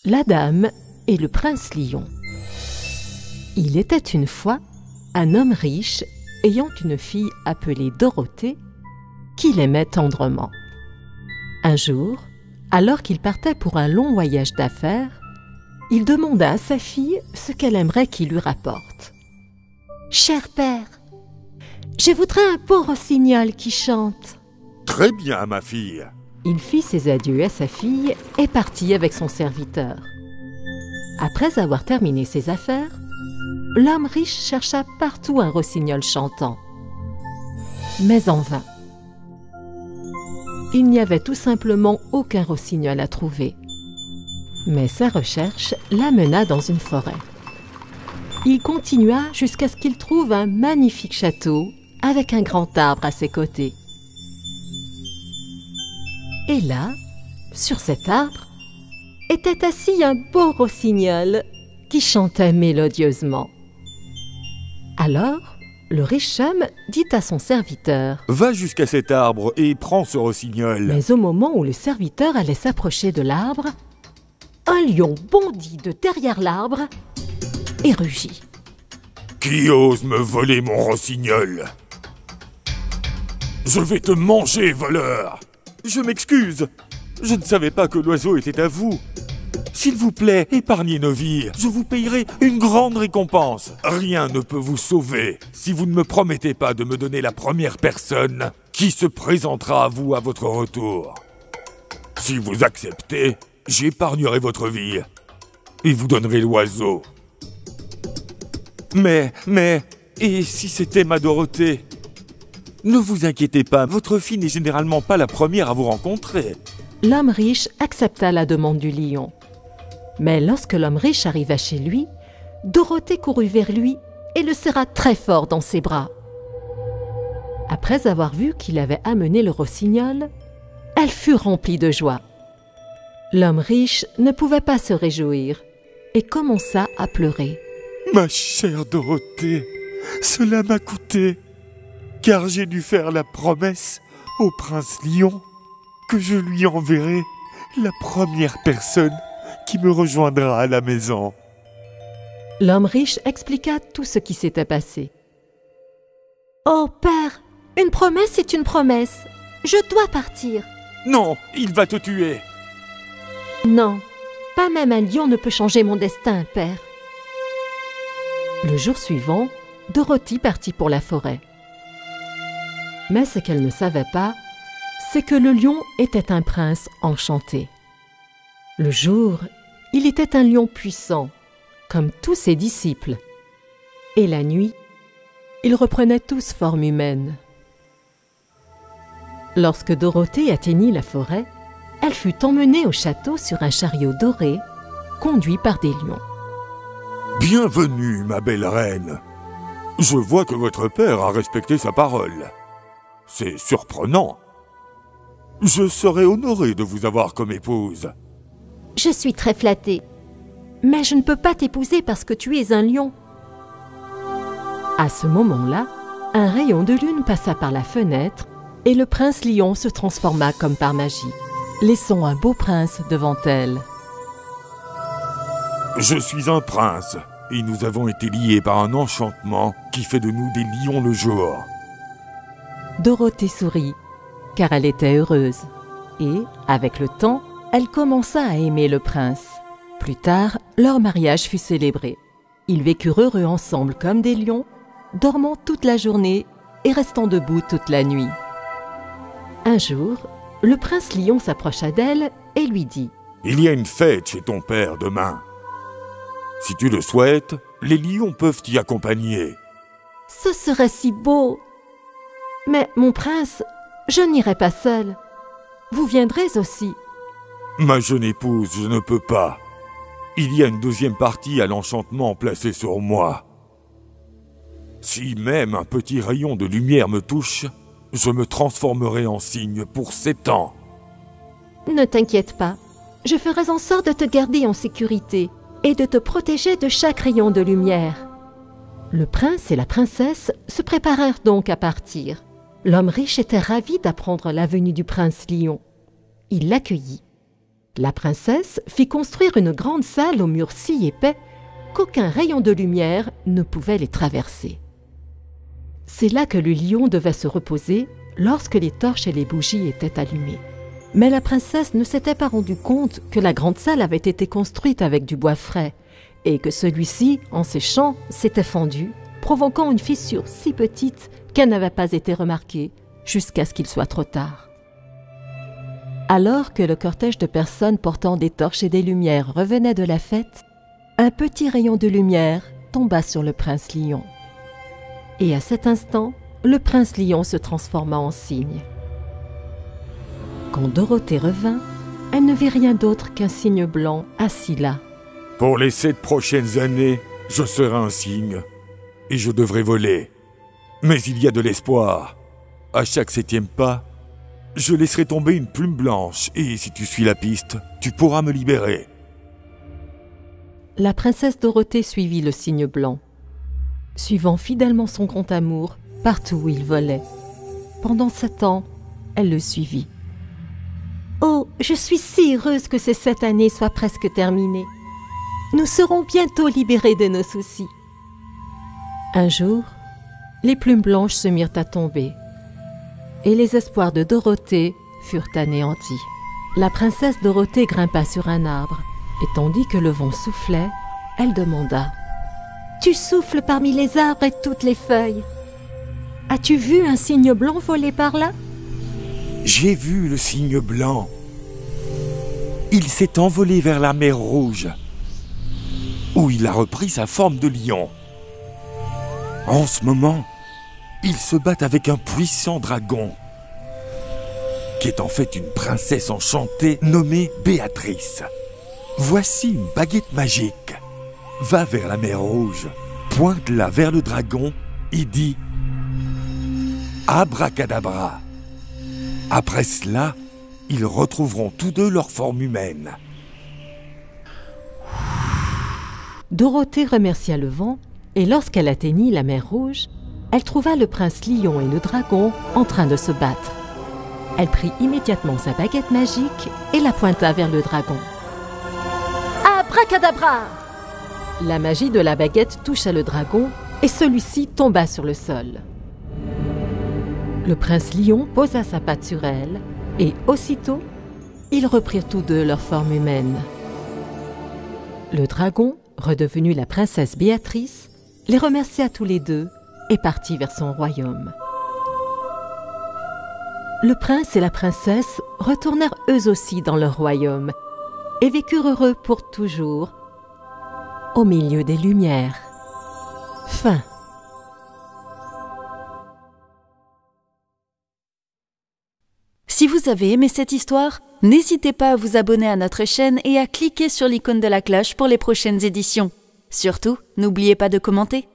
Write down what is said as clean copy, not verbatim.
La Dame et le Prince Lion. Il était une fois un homme riche ayant une fille appelée Dorothée qu'il aimait tendrement. Un jour, alors qu'il partait pour un long voyage d'affaires, il demanda à sa fille ce qu'elle aimerait qu'il lui rapporte. « Cher père, je voudrais un beau rossignol qui chante. » « Très bien, ma fille. » Il fit ses adieux à sa fille et partit avec son serviteur. Après avoir terminé ses affaires, l'homme riche chercha partout un rossignol chantant. Mais en vain. Il n'y avait tout simplement aucun rossignol à trouver. Mais sa recherche l'amena dans une forêt. Il continua jusqu'à ce qu'il trouve un magnifique château avec un grand arbre à ses côtés. Et là, sur cet arbre, était assis un beau rossignol qui chantait mélodieusement. Alors, le riche homme dit à son serviteur « Va jusqu'à cet arbre et prends ce rossignol. » Mais au moment où le serviteur allait s'approcher de l'arbre, un lion bondit de derrière l'arbre et rugit. « Qui ose me voler mon rossignol? Je vais te manger, voleur! Je m'excuse, je ne savais pas que l'oiseau était à vous. S'il vous plaît, épargnez nos vies, je vous payerai une grande récompense. Rien ne peut vous sauver si vous ne me promettez pas de me donner la première personne qui se présentera à vous à votre retour. Si vous acceptez, j'épargnerai votre vie et vous donnerai l'oiseau. Mais, et si c'était ma Dorothée? Ne vous inquiétez pas, votre fille n'est généralement pas la première à vous rencontrer. » L'homme riche accepta la demande du lion. Mais lorsque l'homme riche arriva chez lui, Dorothée courut vers lui et le serra très fort dans ses bras. Après avoir vu qu'il avait amené le rossignol, elle fut remplie de joie. L'homme riche ne pouvait pas se réjouir et commença à pleurer. « Ma chère Dorothée, cela m'a coûté, car j'ai dû faire la promesse au prince Lion que je lui enverrai la première personne qui me rejoindra à la maison. » L'homme riche expliqua tout ce qui s'était passé. « Oh père, une promesse est une promesse. Je dois partir. »« Non, il va te tuer. »« Non, pas même un lion ne peut changer mon destin, père. » Le jour suivant, Dorothée partit pour la forêt. Mais ce qu'elle ne savait pas, c'est que le lion était un prince enchanté. Le jour, il était un lion puissant, comme tous ses disciples. Et la nuit, ils reprenaient tous forme humaine. Lorsque Dorothée atteignit la forêt, elle fut emmenée au château sur un chariot doré, conduit par des lions. « Bienvenue, ma belle reine. Je vois que votre père a respecté sa parole. C'est surprenant. Je serais honoré de vous avoir comme épouse. »« Je suis très flattée, mais je ne peux pas t'épouser parce que tu es un lion. » À ce moment-là, un rayon de lune passa par la fenêtre et le prince lion se transforma comme par magie, laissant un beau prince devant elle. « Je suis un prince et nous avons été liés par un enchantement qui fait de nous des lions le jour. » Dorothée sourit, car elle était heureuse. Et, avec le temps, elle commença à aimer le prince. Plus tard, leur mariage fut célébré. Ils vécurent heureux ensemble comme des lions, dormant toute la journée et restant debout toute la nuit. Un jour, le prince lion s'approcha d'elle et lui dit « Il y a une fête chez ton père demain. Si tu le souhaites, les lions peuvent t'y accompagner. »« Ce serait si beau! Mais mon prince, je n'irai pas seul. Vous viendrez aussi. »« Ma jeune épouse, je ne peux pas. Il y a une deuxième partie à l'enchantement placé sur moi. Si même un petit rayon de lumière me touche, je me transformerai en cygne pour 7 ans. » « Ne t'inquiète pas, je ferai en sorte de te garder en sécurité et de te protéger de chaque rayon de lumière. » Le prince et la princesse se préparèrent donc à partir. L'homme riche était ravi d'apprendre la venue du prince lion. Il l'accueillit. La princesse fit construire une grande salle aux murs si épais qu'aucun rayon de lumière ne pouvait les traverser. C'est là que le lion devait se reposer lorsque les torches et les bougies étaient allumées. Mais la princesse ne s'était pas rendue compte que la grande salle avait été construite avec du bois frais et que celui-ci, en séchant, s'était fendu, provoquant une fissure si petite qu'elle n'avait pas été remarquée jusqu'à ce qu'il soit trop tard. Alors que le cortège de personnes portant des torches et des lumières revenait de la fête, un petit rayon de lumière tomba sur le prince lion. Et à cet instant, le prince lion se transforma en cygne. Quand Dorothée revint, elle ne vit rien d'autre qu'un cygne blanc assis là. Pour les 7 prochaines années, je serai un cygne et je devrai voler. Mais il y a de l'espoir. À chaque 7e pas, je laisserai tomber une plume blanche et si tu suis la piste, tu pourras me libérer. La princesse Dorothée suivit le cygne blanc, suivant fidèlement son grand amour partout où il volait. Pendant 7 ans, elle le suivit. Oh, je suis si heureuse que ces 7 années soient presque terminées. Nous serons bientôt libérés de nos soucis. Un jour, les plumes blanches se mirent à tomber et les espoirs de Dorothée furent anéantis. La princesse Dorothée grimpa sur un arbre et tandis que le vent soufflait, elle demanda « Tu souffles parmi les arbres et toutes les feuilles. As-tu vu un cygne blanc voler par là ?» J'ai vu le cygne blanc. Il s'est envolé vers la mer Rouge, où il a repris sa forme de lion. En ce moment, il se bat avec un puissant dragon, qui est en fait une princesse enchantée nommée Béatrice. Voici une baguette magique. Va vers la mer Rouge, pointe-la vers le dragon et dis « Abracadabra ». Après cela, ils retrouveront tous deux leur forme humaine. Dorothée remercia le vent et lorsqu'elle atteignit la mer Rouge, elle trouva le prince lion et le dragon en train de se battre. Elle prit immédiatement sa baguette magique et la pointa vers le dragon. Abracadabra! La magie de la baguette toucha le dragon et celui-ci tomba sur le sol. Le prince lion posa sa patte sur elle et aussitôt, ils reprirent tous deux leur forme humaine. Le dragon, redevenu la princesse Béatrice, les remercia tous les deux et partit vers son royaume. Le prince et la princesse retournèrent eux aussi dans leur royaume et vécurent heureux pour toujours, au milieu des lumières. Fin. Si vous avez aimé cette histoire, n'hésitez pas à vous abonner à notre chaîne et à cliquer sur l'icône de la cloche pour les prochaines éditions. Surtout, n'oubliez pas de commenter.